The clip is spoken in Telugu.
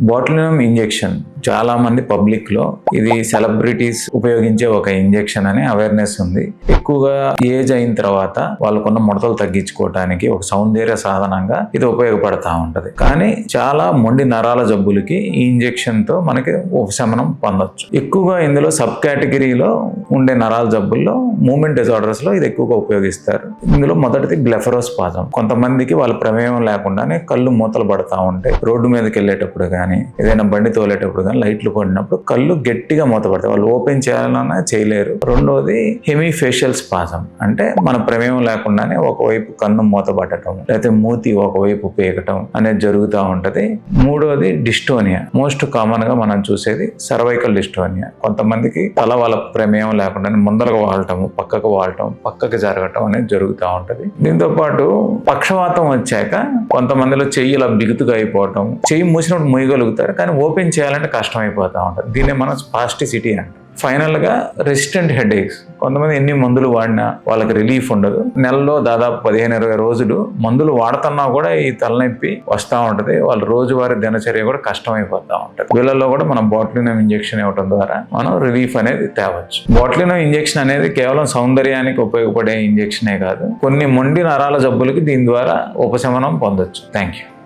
బాటులినం ఇంజెక్షన్ చాలా మంది పబ్లిక్ లో ఇది సెలబ్రిటీస్ ఉపయోగించే ఒక ఇంజెక్షన్ అని అవేర్నెస్ ఉంది. ఎక్కువగా ఏజ్ అయిన తర్వాత వాళ్ళకున్న ముడతలు తగ్గించుకోవడానికి ఒక సౌందర్య సాధనంగా ఇది ఉపయోగపడతా ఉంటది. కానీ చాలా మొండి నరాల జబ్బులకి ఈ ఇంజెక్షన్ తో మనకి ఉపశమనం పొందొచ్చు. ఎక్కువగా ఇందులో సబ్ కేటగిరీలో ఉండే నరాల జబ్బుల్లో మూమెంట్ డిజార్డర్స్ లో ఇది ఎక్కువగా ఉపయోగిస్తారు. ఇందులో మొదటిది బ్లెఫరోస్పాజం. కొంతమందికి వాళ్ళ ప్రమేయం లేకుండానే కళ్ళు మూతలు పడతా ఉంటాయి. రోడ్డు మీదకి వెళ్ళేటప్పుడు కానీ ఏదైనా బండి తోలేటప్పుడు కానీ లైట్లు పడినప్పుడు కళ్ళు గట్టిగా మూతపడతాయి. వాళ్ళు ఓపెన్ చేయాలన్నా చేయలేరు. రెండోది హెమిఫేషియల్ స్పాజం, అంటే మన ప్రమేయం లేకుండానే ఒకవైపు కన్ను మూతపడటం లేకపోతే మూతి ఒకవైపు పీకటం అనేది జరుగుతూ ఉంటది. మూడోది డిస్టోనియా. మోస్ట్ కామన్ గా మనం చూసేది సర్వైకల్ డిస్టోనియా. కొంతమందికి తల వాళ్ళ ప్రమేయం లేకుండానే ముందరకు వాడటం, పక్కకు జరగటం అనేది జరుగుతూ ఉంటది. దీంతో పాటు పక్షవాతం వచ్చాక కొంతమందిలో చెయ్యి ఇలా బిగుతుగా అయిపోవటం, చెయ్యి మూసినప్పుడు మూయగలుగుతారు కానీ ఓపెన్ చేయాలంటే కష్టం అయిపోతూ ఉంటుంది. దీన్ని మనం స్పాస్టిసిటీ అంటాం. ఫైనల్ గా రెసిస్టెంట్ హెడ్ ఏక్స్. కొంతమంది ఎన్ని మందులు వాడినా వాళ్ళకి రిలీఫ్ ఉండదు. నెలలో దాదాపు 15-20 రోజులు మందులు వాడుతున్నా కూడా ఈ తలనొప్పి వస్తూ ఉంటది. వాళ్ళ రోజువారీ దినచర్య కూడా కష్టం అయిపోతూ ఉంటది. వీళ్ళల్లో కూడా మనం బాటులినం ఇంజెక్షన్ ఇవ్వడం ద్వారా మనం రిలీఫ్ అనేది తేవచ్చు. బాటులినం ఇంజెక్షన్ అనేది కేవలం సౌందర్యానికి ఉపయోగపడే ఇంజెక్షనే కాదు, కొన్ని మొండి నరాల జబ్బులకి దీని ద్వారా ఉపశమనం పొందొచ్చు. Thank you.